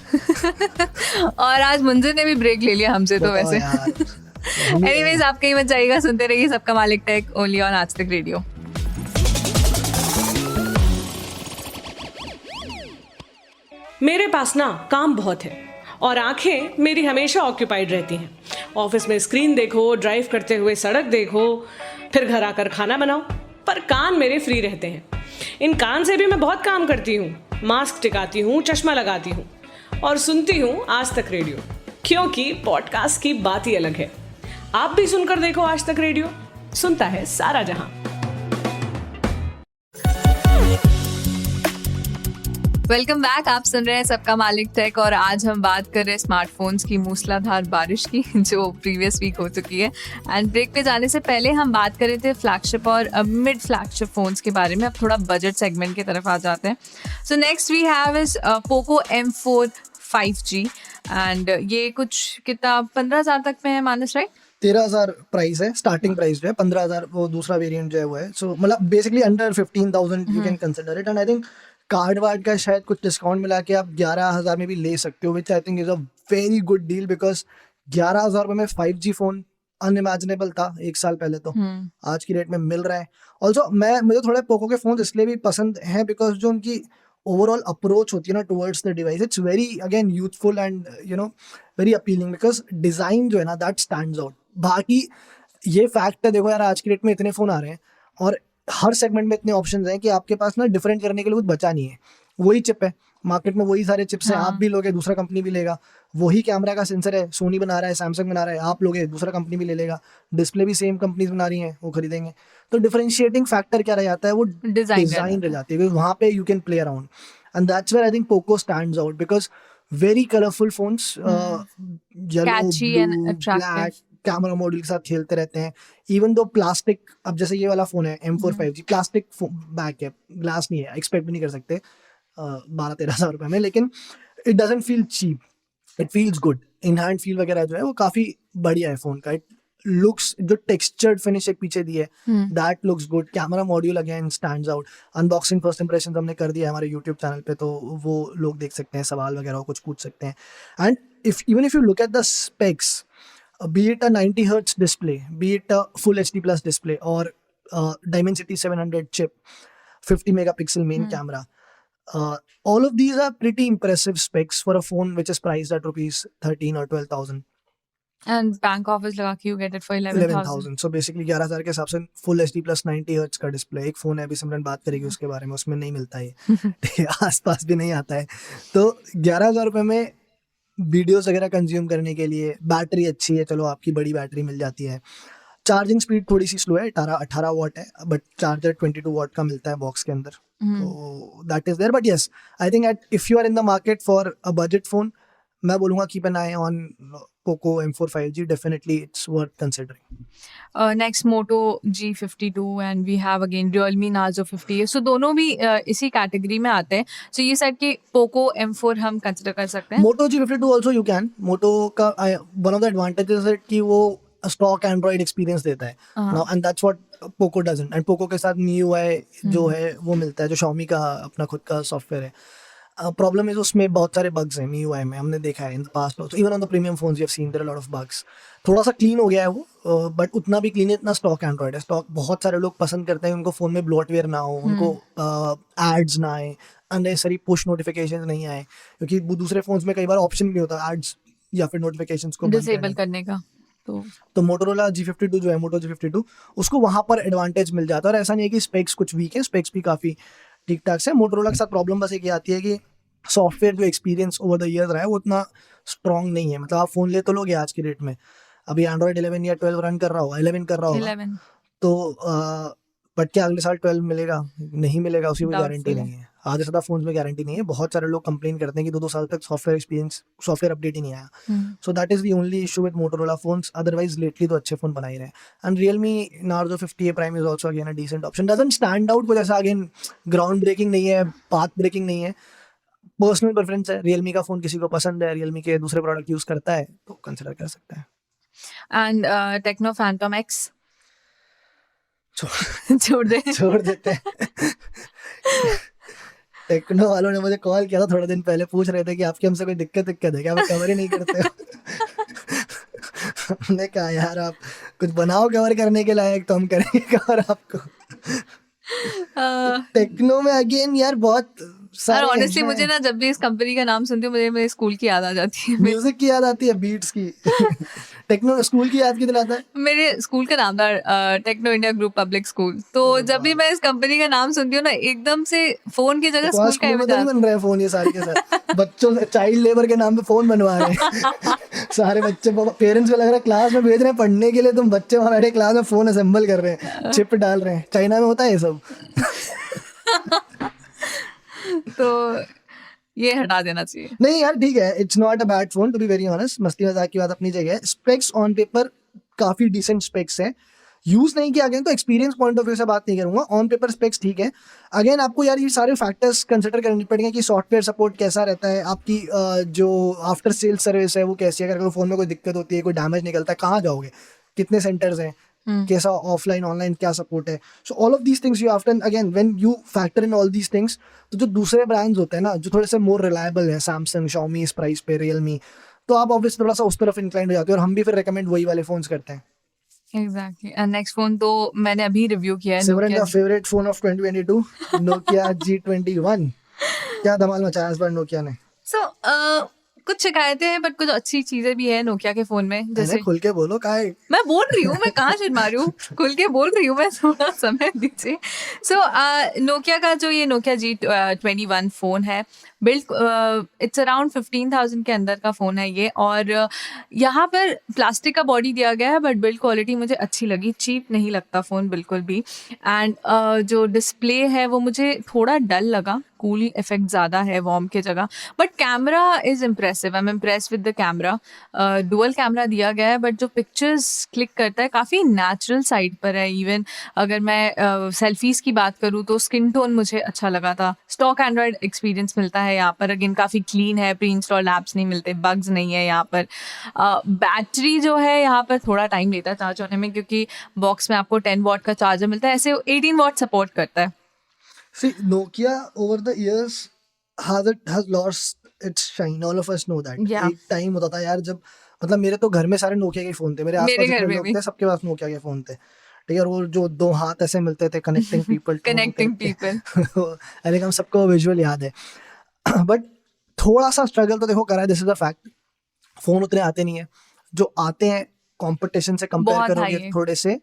और आज मुंजिर ने भी ब्रेक ले लिया हमसे, तो वैसे एनीवेज आप कहीं मत जाइएगा, सुनते रहिए सबका मालिक टेक ओनली ऑन आज तक रेडियो। मेरे पास ना काम बहुत है और आंखें मेरी हमेशा ऑक्यूपाइड रहती हैं। ऑफिस में स्क्रीन देखो, ड्राइव करते हुए सड़क देखो, फिर घर आकर खाना बनाओ, पर कान मेरे फ्री रहते हैं। इन कान से भी मैं बहुत काम करती हूँ, मास्क टिकाती हूँ, चश्मा लगाती हूँ और सुनती हूँ आज तक रेडियो, क्योंकि पॉडकास्ट की बात ही अलग है। आप भी सुनकर देखो आज तक रेडियो, सुनता है सारा जहां। वेलकम बैक, आप सुन रहे हैं सबका मालिक टेक, और आज हम बात कर रहे हैं स्मार्टफोन्स की मूसलाधार बारिश की जो प्रीवियस वीक हो चुकी है। एंड ब्रेक पे जाने से पहले हम बात कर रहे थे फ्लैगशिप और मिड फ्लैगशिप फोन्स के बारे में। अब थोड़ा बजट सेगमेंट की तरफ आ जाते हैं। So next we have is Poco M4 5G, and ये कुछ कितना 15,000 तक में है, मानस राइट? 13,000 प्राइस है, स्टार्टिंग प्राइस जो है 15,000 वो दूसरा वेरिएंट जो है वो है। सो मतलब basically under 15,000 you can consider it. And I think card ward का शायद कुछ डिस्काउंट मिला के आप 11,000 में भी ले सकते हो, which I think is a very good deal, because 11,000 रुपये में 5G फोन अनइमेजिनेबल था 1 साल पहले, तो आज की रेट में मिल रहा है। ऑल्सो मुझे थोड़े पोको के फोन इसलिए भी पसंद हैं बिकॉज जो उनकी ओवरऑल अप्रोच होती है ना towards the device, it's very again youthful and you know very appealing, because design जो है ना दैट स्टैंड्स आउट। बाकी ये फैक्ट है, देखो यार आज की डेट में इतने फ़ोन आ रहे हैं और हर सेगमेंट में इतने ऑप्शंस हैं कि आपके पास ना डिफरेंट करने के लिए कुछ बचा नहीं है। वही चिप है मार्केट में, वही सारे चिप्स हैं, आप भी लोगे दूसरा कंपनी भी लेगा। वही कैमरा का सेंसर है, सोनी बना रहा है, सैमसंग बना रहा है, आप लोगे दूसरा कंपनी भी ले लेगा। डिस्प्ले भी सेम कंपनीज बना रही हैं, वो खरीदेंगे। तो डिफरेंशिएटिंग फैक्टर क्या रह जाता है, वो डिजाइन रह जाती है, वहाँ पे you can play around, and that's where I think Poco stands out, because very colourful phones, yellow, blue, black, camera module के साथ खेलते रहते हैं। इवन दो प्लास्टिक, अब जैसे ये वाला फोन है M4 5G, प्लास्टिक बैक है, ग्लास नहीं है, एक्सपेक्ट भी नहीं कर सकते 12-13 हज़ार रुपए में, लेकिन it doesn't feel cheap, it feels good. In hand feel वगैरह जो है वो काफी बढ़िया है फोन का। इट लुक्स, जो टेक्सचर्ड फिनिश एक पीछे दी है, that looks good. Camera module again stands out. Unboxing first impression हमने कर दिया है हमारे यूट्यूब चैनल पे, तो वो लोग देख सकते हैं, सवाल वगैरह कुछ पूछ सकते हैं। And even if you look at the specs, be it a 90 hertz display, be it a full HD plus display, or Dimensity 700 chip, 50 megapixel main camera, all of these are pretty impressive specs for a phone which is priced at rupees 13 or 12,000. And bank offers लगा के you get it for 11,000. So basically 11,000 के हिसाब से full HD plus 90 hertz का display. एक phone है, अभी सिमरन बात करेगी उसके बारे में, उसमें नहीं मिलता है आसपास भी नहीं आता है। तो 11,000 रुपये में वीडियोस वगैरह कंज्यूम करने के लिए, बैटरी अच्छी है, चलो आपकी बड़ी बैटरी मिल जाती है। चार्जिंग स्पीड थोड़ी सी स्लो है, 18 वाट है, बट चार्जर 22 वाट का मिलता है बॉक्स के अंदर, तो that is there. But yes, I think at if you are in the market for a budget phone, मैं बोलूँगा keep an eye on Poco M4 5G, definitely it's worth considering. Next Moto G52 and we have again Realme Narzo 50, so दोनों भी इसी category में आते हैं। सो ये set कि पोको M4 हम कंसिडर कर सकते हैं। मोटो G52 ऑल्सो यू कैन। मोटो का वन ऑफ द एडवांटेजेस है कि वो स्टॉक एंड्रॉइड एक्सपीरियंस देता है, and that's what Poco doesn't. And Poco के साथ MIUI जो है वो मिलता है, जो Xiaomi का अपना खुद का सॉफ्टवेयर है। प्रॉब्लम इज उसमें बहुत सारे बग्स हैं MIUI में, हमने देखा है in the past also, even on the premium phones we have seen there are lot of bugs. थोड़ा सा क्लीन हो गया है वो, बट उतना भी क्लीन है, इतना स्टॉक एंड्रॉइड है। स्टॉक बहुत सारे लोग पसंद करते हैं, उनको फ़ोन में ब्लॉटवेयर ना हो, उनको एड्स ना आए, अननेसेसरी पुश नोटिफिकेशन नहीं आए, क्योंकि वो दूसरे फोन्स में कई बार ऑप्शन भी होता है एड्स या फिर नोटिफिकेशंस को बंद डिसेबल करने का। करने का। तो मोटोरोला G52 जो है, मोटो G52, उसको वहाँ पर एडवांटेज मिल जाता है। और ऐसा नहीं है कि स्पेक्स कुछ वीक है, स्पेक्स भी काफ़ी ठीक ठाक से। मोटोरोला के साथ प्रॉब्लम बस एक ये आती है कि सॉफ्टवेयर जो एक्सपीरियंस ओवर द ईयर्स रहा है वो उतना स्ट्रॉन्ग नहीं है। मतलब आप फ़ोन ले तो लोगे आज की डेट में, अभी एंड्रॉयड 11 या 12 रन कर रहा होगा, 11 कर रहा होगा, 11 तो बट क्या अगले साल 12 मिलेगा? नहीं मिलेगा, उसकी कोई Doubtful गारंटी है। नहीं है। आधे से ज़्यादा फोन्स में गारंटी नहीं है। बहुत सारे लोग कंप्लेन करते हैं कि 2-2 साल तक सॉफ्टवेयर अपडेट ही नहीं आया। So that is the only issue with Motorola phones. Otherwise lately तो अच्छे फ़ोन बना ही रहे हैं। And Realme Narzo 50A prime is also again a decent option. Doesn't stand out, कुछ ऐसा अगेन ग्राउंड ब्रेकिंग नहीं है, पाथ ब्रेकिंग नहीं है। पर्सनल प्रेफरेंस है, रियलमी का फ़ोन किसी को पसंद है, रियलमी के दूसरे प्रोडक्ट यूज़ करता है तो कंसिडर कर सकता है। एंड टेक्नो फैंटम एक्स छोड़ छोड़ दे। छोड़ देते हैं। टेक्नो वालों ने मुझे कॉल किया था थोड़े दिन पहले, पूछ रहे थे कि आपकी हमसे कोई दिक्कत है क्या, आप कवर ही नहीं करते हो। हमने कहा यार आप कुछ बनाओ कवर करने के लायक तो हम करेंगे कवर आपको। टेक्नो में अगेन यार बहुत और सारे ऑनेस्टली मुझे ना जब भी इस कंपनी का नाम सुनती हूँ मुझे मेरे स्कूल की याद आ जाती है। म्यूजिक की याद आती है, बीट्स की। टेक्नो स्कूल की याद की दिलाता है। मेरे स्कूल का नाम था Techno India group public school. तो जब भी मैं इस कंपनी का नाम सुनती हूँ ना एकदम से फोन की जगह तो वहाँ स्कूल का स्कूल में तो नहीं बन रहे हैं फोन ये सारे के सारे। बच्चों से चाइल्ड लेबर के नाम पे फोन बनवा रहे हैं। सारे बच्चे पेरेंट्स को लग रहा है क्लास में भेज रहे हैं पढ़ने के लिए, तुम बच्चे वहाँ बैठे क्लास में फोन असेंबल कर रहे हैं, चिप डाल रहे हैं। चाइना में होता है ये सब। तो ये हटा देना चाहिए। नहीं यार ठीक है, it's not a bad phone to be very honest. मस्ती मजाक की बात अपनी जगह है। स्पेक्स ऑन पेपर काफी डिसेंट स्पेक्स है। यूज नहीं किया अगेन तो एक्सपीरियंस पॉइंट ऑफ व्यू से बात नहीं करूंगा। ऑन पेपर स्पेक्स ठीक है। अगेन आपको यार ये सारे फैक्टर्स कंसिडर करने पड़ेंगे कि सॉफ्टवेयर सपोर्ट कैसा रहता है, आपकी जो आफ्टर सेल सर्विस है वो कैसी है, अगर फोन में कोई दिक्कत होती है, कोई डैमेज निकलता है, कहाँ जाओगे, कितने सेंटर्स हैं, कैसा ऑफलाइन ऑनलाइन क्या सपोर्ट है। So all of these things you after again when you factor in all these things, तो जो दूसरे ब्रांड्स होते हैं ना जो थोड़े से मोर रिलायबल है, सैमसंग, Xiaomi इस प्राइस पे, रियलमी, तो आप ऑब्वियसली थोड़ा सा उस तरफ इंक्लाइंड हो जाते हो और हम भी फिर रेकमेंड वही वाले फोन्स करते हैं। एग्जैक्टली। एंड नेक्स्ट फोन तो मैंने अभी रिव्यू किया है, सिमरन का Nokia। Favourite phone of 2022 Nokia G21। क्या धमाल मचाया इस बार नोकिया ने। सो कुछ शिकायतें हैं बट कुछ अच्छी चीजें भी है नोकिया के फोन में। जैसे मैंने खुल के बोलो का है। मैं बोल रही हूँ, मैं कहाँ शर्मा रही हूँ, खुल के बोल रही हूँ मैं, थोड़ा समय दीजिए। सो नोकिया का जो ये नोकिया G21 फ़ोन है, बिल्ड इट्स अराउंड 15,000 के अंदर का फ़ोन है ये। और यहाँ पर प्लास्टिक का बॉडी दिया गया है बट बिल्ड क्वालिटी मुझे अच्छी लगी, चीप नहीं लगता फ़ोन बिल्कुल भी। एंड जो डिस्प्ले है वो मुझे थोड़ा डल लगा, कूल इफेक्ट ज़्यादा है वार्म के जगह, but camera is impressive. I am impress with the camera. Dual camera दिया गया है बट जो पिक्चर्स क्लिक करता है काफ़ी नेचुरल साइड पर है। इवन अगर मैं सेल्फीज़ की बात करूँ तो स्किन टोन मुझे अच्छा लगा था। स्टॉक एंड्रॉयड एक्सपीरियंस मिलता है यहाँ पर, अगेन काफ़ी क्लीन है, प्री इंस्टॉल्ड ऐप्स नहीं मिलते, बग्स नहीं है यहाँ पर। बैटरी जो है यहाँ पर थोड़ा टाइम लेता है चार्ज होने में, क्योंकि बॉक्स में आपको 10 वॉट का चार्जर मिलता है, ऐसे 18 वॉट सपोर्ट करता है। See, Nokia over the years has lost its shine. All of us know that. Yeah. एक टाइम होता था यार जब मतलब मेरे तो घर में सारे नोकिया के फोन थे, मेरे आसपास मेरे घर जितने में लोग भी। थे सबके पास नोकिया के फोन थे। ठीक है, और वो जो 2 हाथ ऐसे मिलते थे, connecting people Connecting people. I think हम सबको विजुअल याद है। बट थोड़ा सा स्ट्रगल तो देखो करा है, this is a fact. Phone उतने आते नहीं है, जो आते हैं कंपटीशन से कंपेयर बहुत करोगे high है। थोड़े से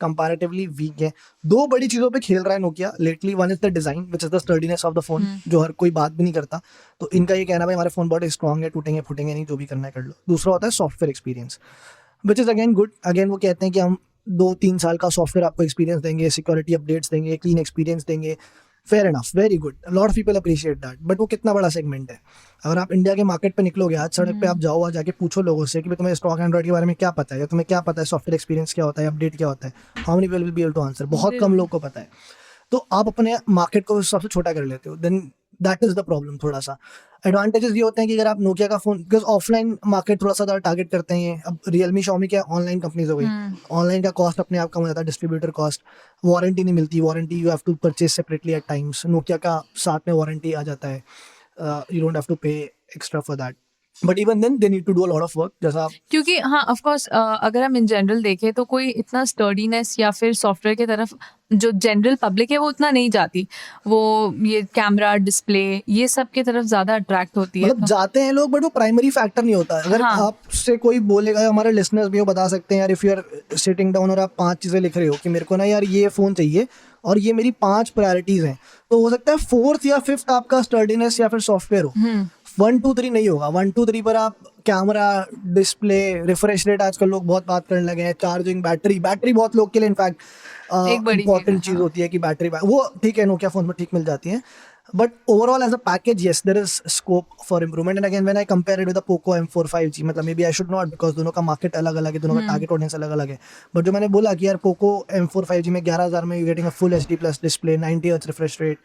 कंपैरेटिवली वीक है। 2 बड़ी चीजों पे खेल रहा है Nokia lately. One is the design which is the sturdiness of the phone, जो हर कोई बात भी नहीं करता। तो इनका ये कहना भाई हमारे फोन बहुत स्ट्रॉन्ग है, टूटेंगे फूटेंगे नहीं, जो भी करना है कर लो। दूसरा होता है software experience which is again good. Again वो कहते हैं कि हम 2-3 साल का सॉफ्टवेयर आपको एक्सपीरियंस देंगे, सिक्योरिटी अपडेट्स देंगे, क्लीन एक्सपीरियंस देंगे। Fair enough, very good, lot of people appreciate that. But वो कितना बड़ा सेगमेंट है। अगर आप इंडिया के मार्केट पे निकलोगे, आज सड़क पे आप जाओ, आज जाके पूछो लोगों से कि भाई तुम्हें स्टॉक एंड्रॉइड के बारे में क्या पता है, या तुम्हें क्या पता है सॉफ्टवेयर एक्सपीरियंस क्या होता है, अपडेट क्या होता है, how many people will be able to answer. बहुत कम लोग को पता है। तो आप अपने मार्केट को उस हिसाब से छोटा कर लेते हो, then that is the problem. थोड़ा सा एडवांटेजेस ये होते हैं कि अगर आप नोकिया का फोन, बिकॉज ऑफलाइन मार्केट थोड़ा सा ज़्यादा टारगेट करते हैं ये। अब रियलमी, Xiaomi क्या ऑनलाइन कंपनीज हो गई, ऑनलाइन का कॉस्ट अपने आप कम हो जाता है, डिस्ट्रीब्यूटर कॉस्ट, वारंटी नहीं मिलती, warranty you have to purchase separately at times. Nokia का साथ में वारंटी आ जाता है, you don't have to pay extra for that. But even then they need to do a lot of work, जैसा आप क्योंकि हाँ ऑफ कोर्स अगर हम इन जनरल देखें तो कोई इतना स्टर्डीनेस या फिर सॉफ्टवेयर की तरफ जो जनरल पब्लिक है वो उतना नहीं जाती, वो ये कैमरा डिस्प्ले ये सब की तरफ ज़्यादा अट्रैक्ट होती है। मतलब जाते हैं लोग, बट वो प्राइमरी फैक्टर नहीं होता है। अगर हाँ। आपसे कोई बोलेगा, हमारे लिसनर्स भी वो बता सकते हैं यार, if you are sitting down और आप 5 चीज़ें लिख रहे हो कि मेरे को ना यार ये फ़ोन चाहिए और ये मेरी 5 प्रायोरिटीज़ हैं, तो हो सकता है 4th या 5th आपका स्टर्डीनेस या फिर सॉफ्टवेयर हो। 1 2 3 नहीं होगा। 1 2 3 पर आप कैमरा, डिस्प्ले, रिफ्रेश रेट, आजकल लोग बहुत बात करने लगे हैं, चार्जिंग, बैटरी बहुत लोग के लिए इनफैक्ट एक बड़ी इंपॉर्टेंट चीज़ है, चीज़ होती है कि बैटरी वो ठीक है, नोकिया फोन में ठीक मिल जाती है, but overall as a package yes there is scope for improvement. And again when I compare it with the Poco M4 5G, मतलब maybe I should not, because दोनों का मार्केट अलग अलग है, दोनों का टारगेट ऑडियंस अलग अलग है, बट जो मैंने बोला कि यार पोको M4 5G में 11,000 में you getting a full HD plus display, 90 hertz refresh rate,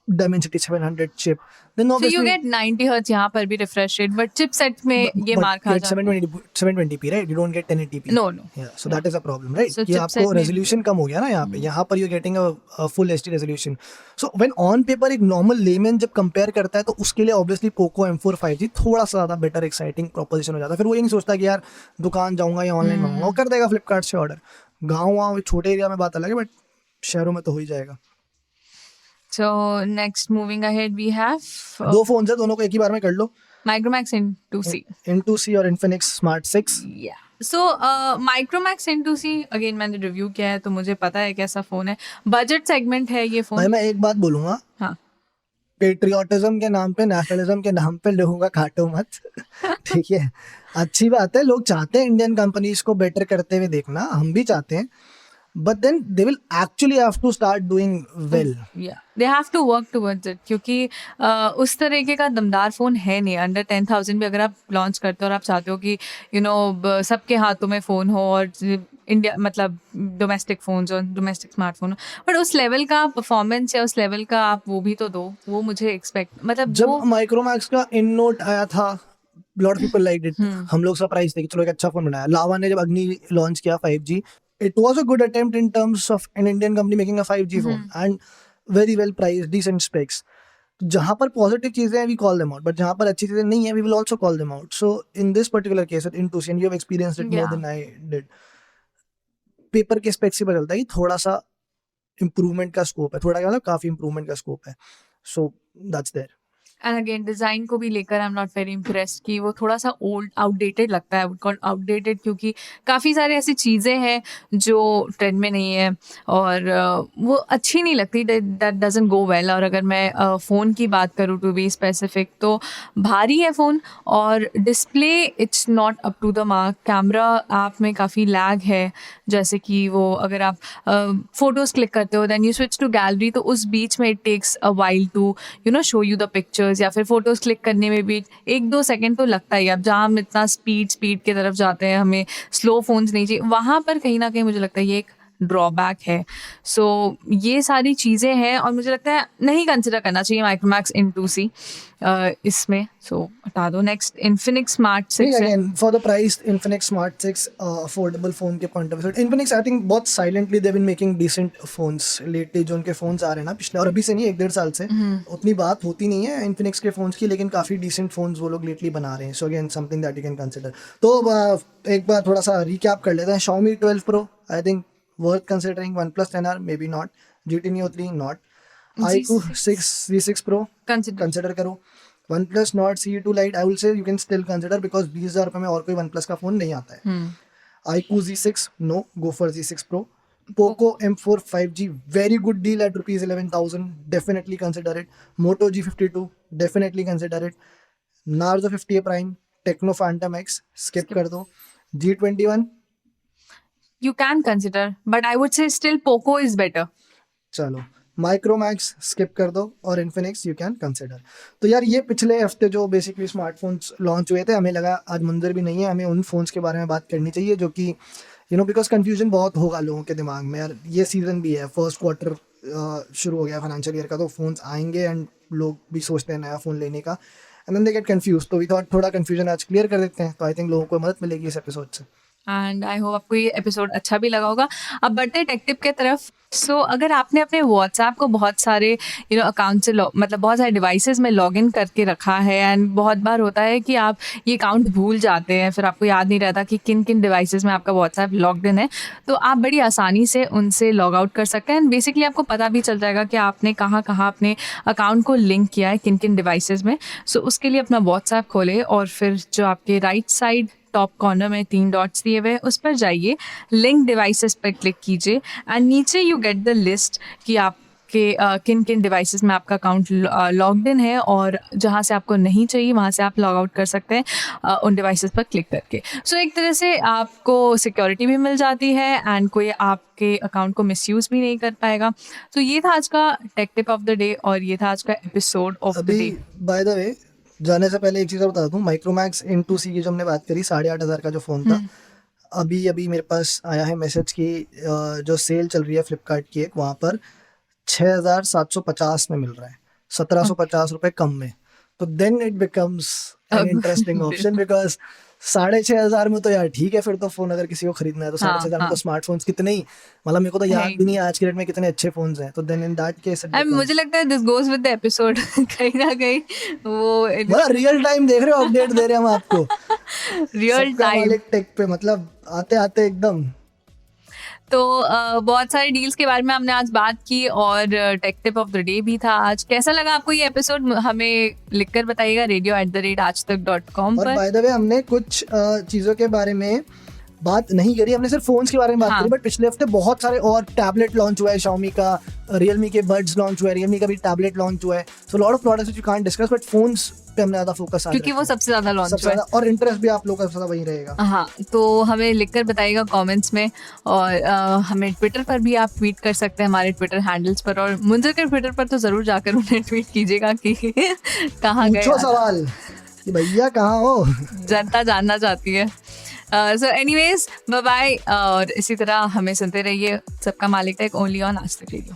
Dimensity 700 chip, then So obviously you get 90 hertz यहाँ पर भी refresh rate, but chipset में ये but मार खा you get जाता है। 720p, right? You don't get 1080p. No. Yeah, so that is a problem, right? So कि chipset आपको में- resolution कम हो गया ना यहाँ पे, यहाँ पर you're getting a full HD resolution. So when on paper एक normal layman जब compare करता है तो उसके लिए obviously Poco M4 5G थोड़ा सा ज़्यादा better exciting proposition हो जाता है। फिर वो ये नहीं सोचता कि यार दुकान जाऊँगा या ऑनलाइन मंगाऊंगा, वो कर देगा फ्लिपकार्ट से ऑर्डर। गाँव छोटे एरिया में बात अलग है, बट शहरों में तो हो ही जाएगा। So next moving ahead we have 2 phone है, दोनों को एक ही बार में कर लो, Micromax N2C. N2C और Infinix Smart 6। Yeah. So Micromax N2C again मैंने रिव्यू किया है तो मुझे पता है कैसा फोन है, बजट सेगमेंट है ये भाई फोन। मैं एक बात बोलूँगा, हाँ पेट्रियोटिज्म के नाम पे, नेशनलिज्म के नाम पे लोगों का काटो मत। ठीक है, अच्छी बात है, लोग चाहते हैं इंडियन कंपनीज को बेटर करते हुए देखना, हम भी चाहते हैं, but then they will actually have to start doing well. या they have to work towards it, क्योंकि उस तरीके का दमदार फ़ोन है नहीं। अंडर 10,000 भी अगर आप लॉन्च करते हो और आप चाहते हो कि यू नो सबके हाथों में फ़ोन हो और इंडिया मतलब डोमेस्टिक फ़ोन्स और डोमेस्टिक स्मार्टफोन हो, बट उस लेवल का परफॉर्मेंस या उस लेवल का आप वो भी तो दो, वो मुझे एक्सपेक्ट मतलब जब वो माइक्रोमैक्स का इन नोट आया था, लॉट पीपल लाइक इट, हम लोग सरप्राइज थे कि चलो एक अच्छा फोन बनाया। लावा ने जब अग्नि लॉन्च किया 5G, it was a good attempt in terms of an Indian company making a 5G phone and very well priced, decent specs. जहाँ पर पॉजिटिव चीजें हैं we call them out, but जहाँ पर अच्छी चीजें नहीं है we will also call them out. So in this particular case with Intuos, and you have experienced it more Yeah. than I did, paper के स्पेक्स से पता चलता है कि थोड़ा सा इम्प्रूवमेंट का स्कोप है, थोड़ा क्या मतलब काफी इम्प्रूवमेंट का स्कोप है। So that's there. And again design को भी लेकर I am not very impressed कि वो थोड़ा सा ओल्ड आउटडेटेड लगता है, कॉल आउटडेटेड, क्योंकि काफ़ी सारे ऐसी चीज़ें हैं जो ट्रेंड में नहीं है और वो अच्छी नहीं लगती, दैट डजंट गो वेल। और अगर मैं फ़ोन की बात करूँ टू बी स्पेसिफिक, तो भारी है फ़ोन और display it's not up to the mark. Camera app में काफ़ी लैग है, जैसे कि वो अगर आप फ़ोटोज़ क्लिक करते हो then you switch to gallery, तो उस बीच में it takes a while to you know show you the pictures, या फिर फोटोज क्लिक करने में भी 1-2 सेकंड तो लगता ही है। अब जहाँ हम इतना स्पीड की तरफ जाते हैं, हमें स्लो फोन्स नहीं चाहिए, वहाँ पर कहीं ना कहीं मुझे लगता है ये एक ड्रॉबैक है। सो ये सारी चीज़ें हैं और मुझे लगता है नहीं कंसिडर करना चाहिए माइक्रोमैक्स N2C इसमें, सो हटा दो। नेक्स्ट इन्फिनिक्स स्मार्ट 6 है। Again for the price Infinix Smart 6 affordable phone के point of view, Infinix I think बहुत silently they been making decent phones lately, जो उनके फोन्स आ रहे हैं ना पिछले, और अभी से नहीं 1-1.5 साल से, उतनी बात होती नहीं है Infinix के फोन्स की, लेकिन काफी डिसेंट फोन्स वो लोग लेटली बना रहे हैं। So again something that you can consider. तो एक बार थोड़ा सा रिकैप कर लेते हैं। Xiaomi 12 Pro I think worth considering, OnePlus 10R maybe not, GT Neo 3 not, iQOO 6 V6 Pro consider करो, OnePlus Nord CE2 Lite I will say you can still consider because 20,000 रुपये में और कोई OnePlus का phone नहीं आता है। iQOO Z6 no, go for Z6 Pro. Poco M4 5G very good deal at ₹11,000, definitely consider it. Moto G52 definitely consider it. Narzo 50A Prime, Tecno Phantom X skip कर दो, G21 You can consider, but I would say still Poco is better. चलो Micromax skip कर दो और Infinix you can consider. तो यार ये पिछले हफ्ते जो बेसिकली स्मार्टफोन्स लॉन्च हुए थे, हमें लगा आज मंजर भी नहीं है, हमें उन फोन्स के बारे में बात करनी चाहिए जो कि यू नो बिकॉज कन्फ्यूजन बहुत होगा लोगों के दिमाग में। यार ये सीजन भी है, फर्स्ट क्वार्टर शुरू हो गया फाइनेंशियल ईयर का, तो फोन्स आएंगे एंड लोग भी सोचते हैं नया फ़ोन लेने का, and then they get confuse. तो वी थॉट थोड़ा कन्फ्यूजन आज क्लियर कर देते हैं, तो आई थिंक लोगों को मदद मिलेगी इस एपिसोड से। एंड आई होप आपको ये एपिसोड अच्छा भी लगा होगा। अब बढ़ते हैं टेक टिप के तरफ। सो अगर आपने अपने व्हाट्सएप को बहुत सारे अकाउंट से मतलब बहुत सारे डिवाइसेस में लॉग इन करके रखा है, एंड बहुत बार होता है कि आप ये अकाउंट भूल जाते हैं, फिर आपको याद नहीं रहता कि किन किन डिवाइसेस में आपका व्हाट्सएप लॉग्ड इन है, तो आप बड़ी आसानी से उनसे लॉग आउट कर सकते हैं। एंड बेसिकली आपको पता भी चल जाएगा कि आपने कहाँ कहाँ अपने अकाउंट को लिंक किया है, किन किन डिवाइसेस में। सो उसके लिए अपना व्हाट्सएप खोलें और फिर जो आपके राइट साइड टॉप कॉर्नर में 3 डॉट्स दिए हुए उस पर जाइए, लिंक डिवाइसेस पर क्लिक कीजिए एंड नीचे यू गेट द लिस्ट कि आपके किन किन डिवाइसेस में आपका अकाउंट लॉग्ड इन है, और जहाँ से आपको नहीं चाहिए वहाँ से आप लॉग आउट कर सकते हैं उन डिवाइसेस पर क्लिक करके। सो एक तरह से आपको सिक्योरिटी भी मिल जाती है एंड कोई आपके अकाउंट को मिसयूज़ भी नहीं कर पाएगा। तो ये था आज का take tip of the day और ये था आज का एपिसोड ऑफ द अभी डे। बाय द वे जाने से पहले एक चीज़ और बता दूँ, माइक्रोमैक्स N2C की जो हमने बात करी 8,500 का जो फ़ोन था, अभी मेरे पास आया है मैसेज की जो सेल चल रही है फ्लिपकार्ट की एक, वहाँ पर 6,750 में मिल रहा है, 1,750 रुपये कम में। तो then it becomes an interesting option, because 6,500 में तो यार ठीक है, फिर तो फोन अगर किसी को खरीदना है तो 6,500 में तो स्मार्टफोन्स कितने ही, मतलब मेरे को तो याद भी नहीं है आज के डेट में कितने अच्छे फोन्स हैं। तो देन इन दैट केस मुझे लगता है this goes with the episode कहीं ना कहीं वो रियल टाइम देख रहे हो, अपडेट दे रहे हैं हम आपको रियल टाइम टेक पे, मतलब आते आते एकदम। तो बहुत सारे डील्स के बारे में हमने आज बात की और take tip of the day भी था आज। कैसा लगा आपको ये एपिसोड हमें लिखकर बताइएगा radio@aajtak.com और पर। बाय द वे हमने कुछ चीज़ों के बारे में बात नहीं करी, हमने सिर्फ फोन्स के बारे में बात करी, बट पिछले हफ्ते बहुत सारे और टैबलेट लॉन्च हुआ है, Xiaomi का, Realme के बड्स लॉन्च हुआ है, Realme का भी टैबलेट लॉन्च हुआ है। So lot of products which we can't discuss, but phones पे हमने ज़्यादा फोकस क्योंकि वो सबसे ज़्यादा लॉन्च हुआ है और इंटरेस्ट भी आप लोगों का सबसे ज़्यादा वही रहेगा। हाँ, तो हमें लिखकर बताइएगा कमेंट्स में, और हमें ट्विटर पर भी आप ट्वीट कर सकते हैं हमारे ट्विटर हैंडल्स पर, और मुंजर के ट्विटर पर तो ज़रूर जाकर उन्हें ट्वीट कीजिएगा कि कहाँ गए। पूछो सवाल कि भैया कहाँ हो, जनता जानना चाहती है। सो एनीवेज बाय बाय, और इसी तरह हमें सुनते रहिए। सबका मालिक टेक ओनली ऑन आज तक रेडियो।